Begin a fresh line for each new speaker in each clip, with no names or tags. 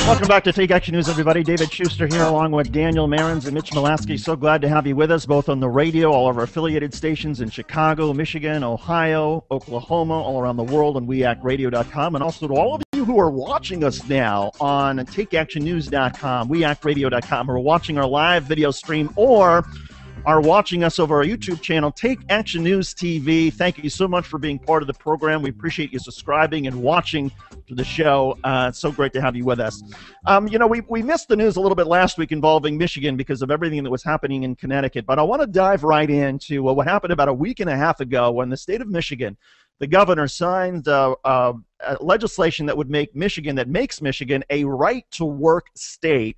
Welcome back to Take Action News, everybody. David Shuster here along with Daniel Marins and Mitch Molaski. So glad to have you with us, both on the radio, all of our affiliated stations in Chicago, Michigan, Ohio, Oklahoma, all around the world on weactradio.com, and also to all of you who are watching us now on takeactionnews.com, weactradio.com, or watching our live video stream, or are watching us over our YouTube channel, Take Action News TV. Thank you so much for being part of the program. We appreciate you subscribing and watching the show. It's so great to have you with us. We missed the news a little bit last week involving Michigan because of everything that was happening in Connecticut, but I want to dive right into what happened about a week and a half ago when the state of Michigan, the governor signed legislation that would make Michigan, that makes Michigan a right-to-work state.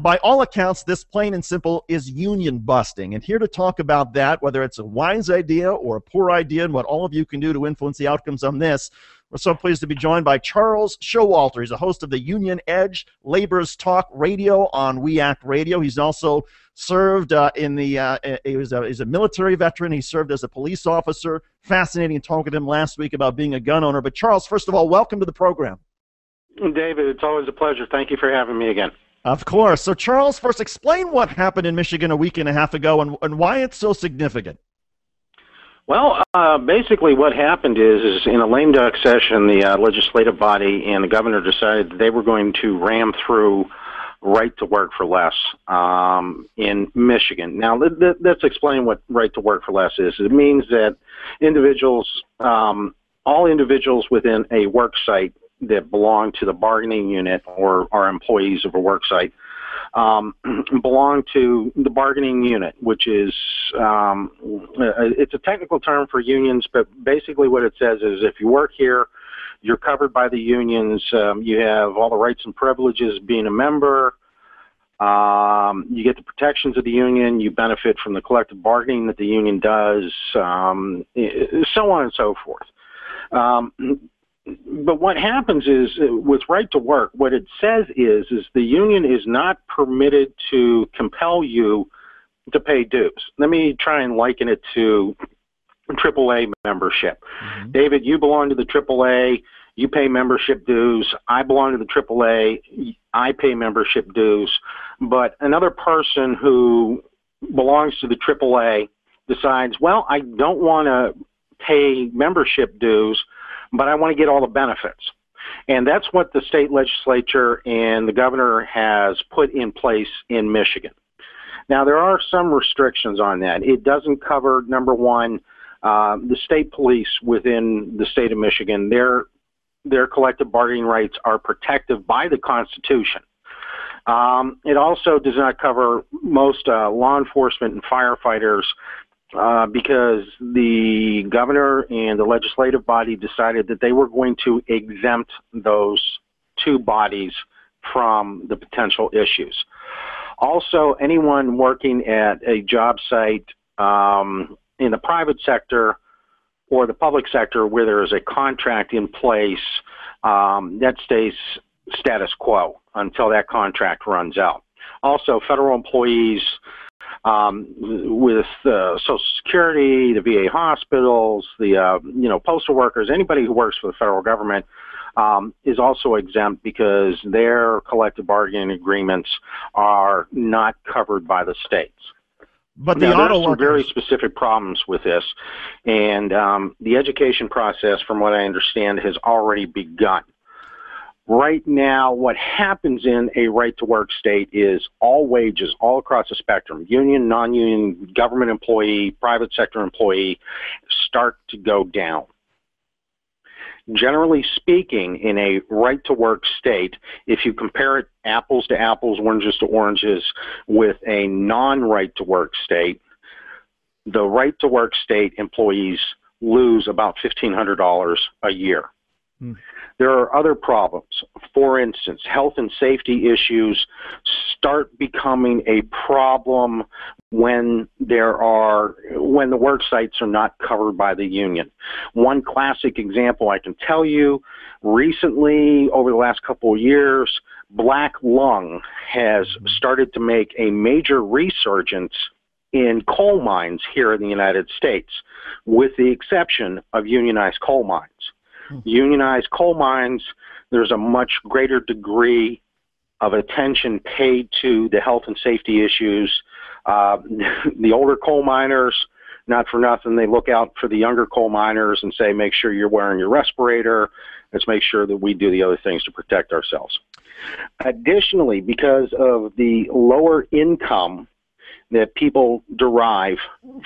By all accounts, this plain and simple is union busting. And here to talk about that, whether it's a wise idea or a poor idea, and what all of you can do to influence the outcomes on this, we're so pleased to be joined by Charles Showalter. He's a host of the Union Edge Labor's Talk Radio on We Act Radio. He's also served he's a military veteran. He served as a police officer. Fascinating talking to him last week about being a gun owner. But Charles, first of all, welcome to the program.
David, it's always a pleasure. Thank you for having me again.
Of course. So, Charles, first explain what happened in Michigan a week and a half ago and why it's so significant.
Well, basically what happened is in a lame duck session, the legislative body and the governor decided that they were going to ram through right to work for less in Michigan. Now, let's explain what right to work for less is. It means that individuals, all individuals within a work site that belong to the bargaining unit or are employees of a work site belong to the bargaining unit, which is it's a technical term for unions, but basically what it says is if you work here, you're covered by the unions, you have all the rights and privileges of being a member, you get the protections of the union, you benefit from the collective bargaining that the union does, so on and so forth. But what happens is, with right to work, what it says is the union is not permitted to compel you to pay dues. Let me try and liken it to AAA membership. Mm-hmm. David, you belong to the AAA, you pay membership dues. I belong to the AAA, I pay membership dues. But another person who belongs to the AAA decides, well, I don't want to pay membership dues, but I want to get all the benefits. And that's what the state legislature and the governor has put in place in Michigan. Now, there are some restrictions on that. It doesn't cover, number one, the state police within the state of Michigan. Their collective bargaining rights are protected by the Constitution. It also does not cover most law enforcement and firefighters because the governor and the legislative body decided that they were going to exempt those two bodies from the potential issues. Also, anyone working at a job site in the private sector or the public sector where there is a contract in place, that stays status quo until that contract runs out. Also, federal employees with Social Security, the VA hospitals, the postal workers, anybody who works for the federal government is also exempt because their collective bargaining agreements are not covered by the states.
But
there are some very specific problems with this, and the education process, from what I understand, has already begun. Right now, what happens in a right-to-work state is all wages, all across the spectrum, union, non-union, government employee, private sector employee, start to go down. Generally speaking, in a right-to-work state, if you compare it apples to apples, oranges to oranges, with a non-right-to-work state, the right-to-work state employees lose about $1,500 a year. There are other problems. For instance, health and safety issues start becoming a problem when the work sites are not covered by the union. One classic example I can tell you, recently, over the last couple of years, black lung has started to make a major resurgence in coal mines here in the United States, with the exception of unionized coal mines. Unionized coal mines, there's a much greater degree of attention paid to the health and safety issues. The older coal miners, not for nothing, they look out for the younger coal miners and say, make sure you're wearing your respirator. Let's make sure that we do the other things to protect ourselves. Additionally, because of the lower income that people derive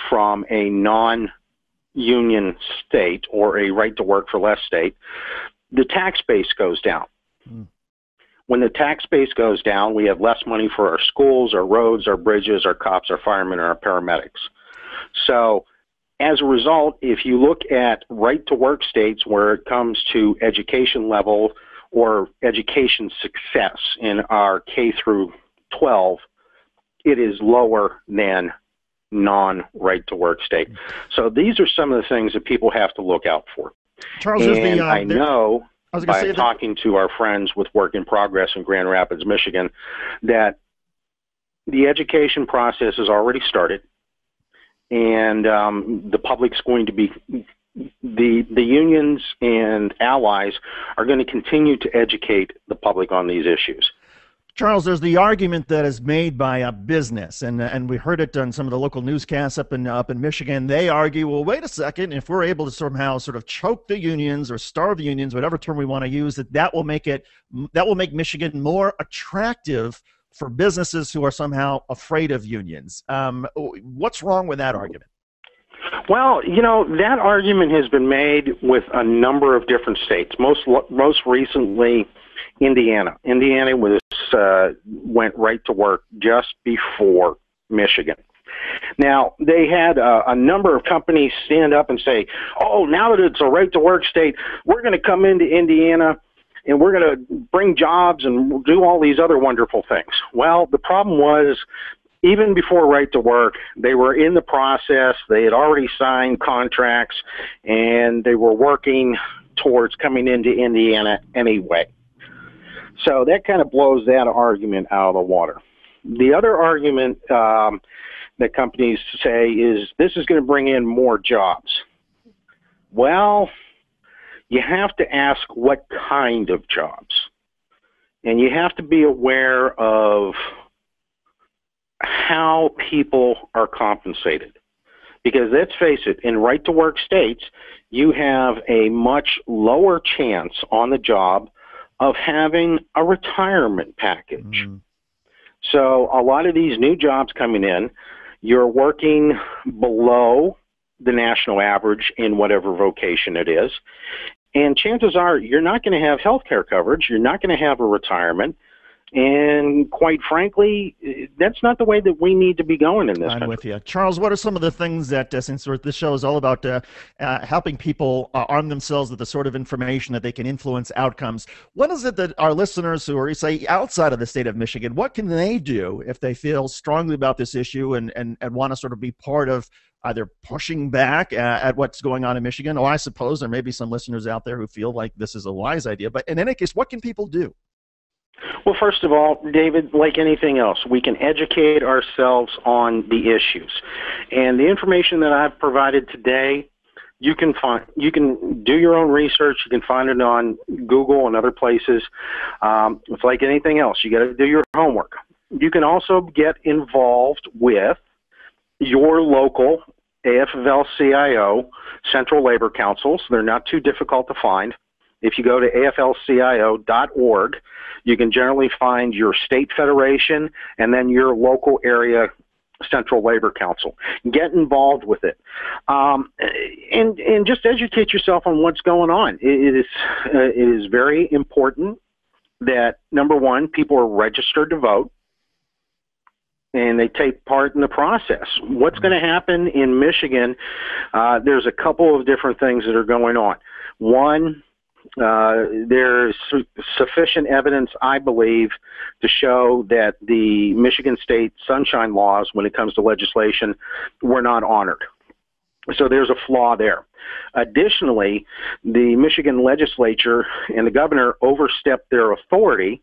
from a non-union state or a right-to-work-for-less state, the tax base goes down. When the tax base goes down, we have less money for our schools, our roads, our bridges, our cops, our firemen, and our paramedics. So as a result, if you look at right-to-work states where it comes to education level or education success in our K through 12, it is lower than non-right-to-work state. So these are some of the things that people have to look out for.
Charles,
and I know by talking to our friends with Work in Progress in Grand Rapids, Michigan, that the education process has already started, and the public's going to be, the unions and allies are going to continue to educate the public on these issues.
Charles, there's the argument that is made by a business, and we heard it on some of the local newscasts up in Michigan. They argue, well, wait a second, if we're able to somehow sort of choke the unions or starve the unions, whatever term we want to use, that will make Michigan more attractive for businesses who are somehow afraid of unions. What's wrong with that argument?
Well, you know, that argument has been made with a number of different states. Most recently, Indiana. Indiana went right to work just before Michigan. Now, they had a number of companies stand up and say, oh, now that it's a right to work state, we're going to come into Indiana and we're going to bring jobs and do all these other wonderful things. Well, the problem was, even before right to work, they were in the process. They had already signed contracts, and they were working towards coming into Indiana anyway. So that kind of blows that argument out of the water. The other argument that companies say is this is going to bring in more jobs. Well, you have to ask what kind of jobs. And you have to be aware of how people are compensated. Because let's face it, in right-to-work states, you have a much lower chance on the job of having a retirement package. Mm-hmm. So a lot of these new jobs coming in, you're working below the national average in whatever vocation it is. And chances are you're not going to have health care coverage. You're not going to have a retirement. And quite frankly, that's not the way that we need to be going in this country.
I'm with you. Charles, what are some of the things that, since this show is all about helping people arm themselves with the sort of information that they can influence outcomes, what is it that our listeners who are, say, outside of the state of Michigan, what can they do if they feel strongly about this issue and want to sort of be part of either pushing back at what's going on in Michigan? Or I suppose there may be some listeners out there who feel like this is a wise idea. But in any case, what can people do?
Well, first of all, David, like anything else, we can educate ourselves on the issues. And the information that I've provided today, you can do your own research. You can find it on Google and other places. It's like anything else. You got to do your homework. You can also get involved with your local AFL-CIO Central Labor Councils. They're not too difficult to find. If you go to aflcio.org, you can generally find your state federation and then your local area Central Labor Council. Get involved with it. And just educate yourself on what's going on. It is very important that, number one, people are registered to vote and they take part in the process. What's going to happen in Michigan, there's a couple of different things that are going on. One, there's sufficient evidence, I believe, to show that the Michigan State Sunshine Laws, when it comes to legislation, were not honored. So there's a flaw there. Additionally, the Michigan legislature and the governor overstepped their authority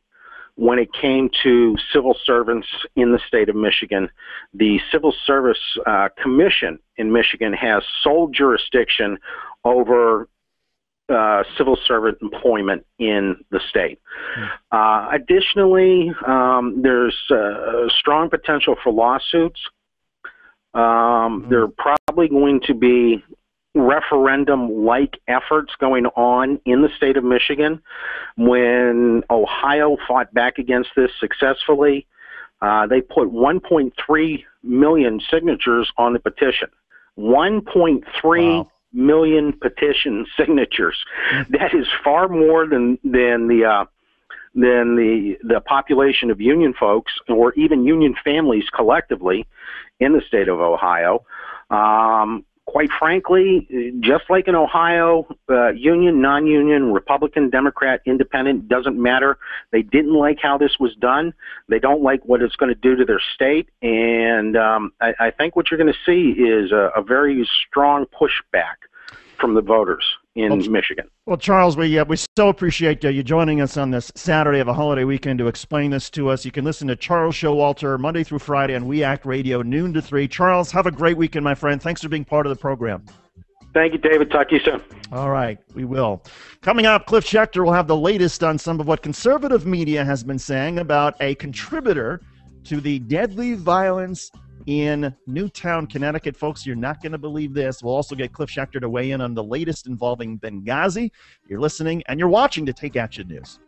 when it came to civil servants in the state of Michigan. The Civil Service Commission in Michigan has sole jurisdiction over civil servant employment in the state. Additionally, there's strong potential for lawsuits. There are probably going to be referendum-like efforts going on in the state of Michigan. When Ohio fought back against this successfully, they put 1.3 million signatures on the petition. 1.3 million petition signatures. That is far more than the population of union folks or even union families collectively in the state of Ohio. Quite frankly, just like in Ohio, union, non-union, Republican, Democrat, independent, doesn't matter. They didn't like how this was done. They don't like what it's going to do to their state. And I think what you're going to see is a very strong pushback from the voters in Michigan.
Well, Charles, we so appreciate you joining us on this Saturday of a holiday weekend to explain this to us. You can listen to Charles Showalter Monday through Friday on We Act Radio, noon to 3. Charles, have a great weekend, my friend. Thanks for being part of the program.
Thank you, David. Talk to you soon.
All right, we will. Coming up, Cliff Schechter will have the latest on some of what conservative media has been saying about a contributor to the deadly violence in Newtown, Connecticut. Folks, you're not going to believe this. We'll also get Cliff Schechter to weigh in on the latest involving Benghazi. You're listening and you're watching to Take Action News.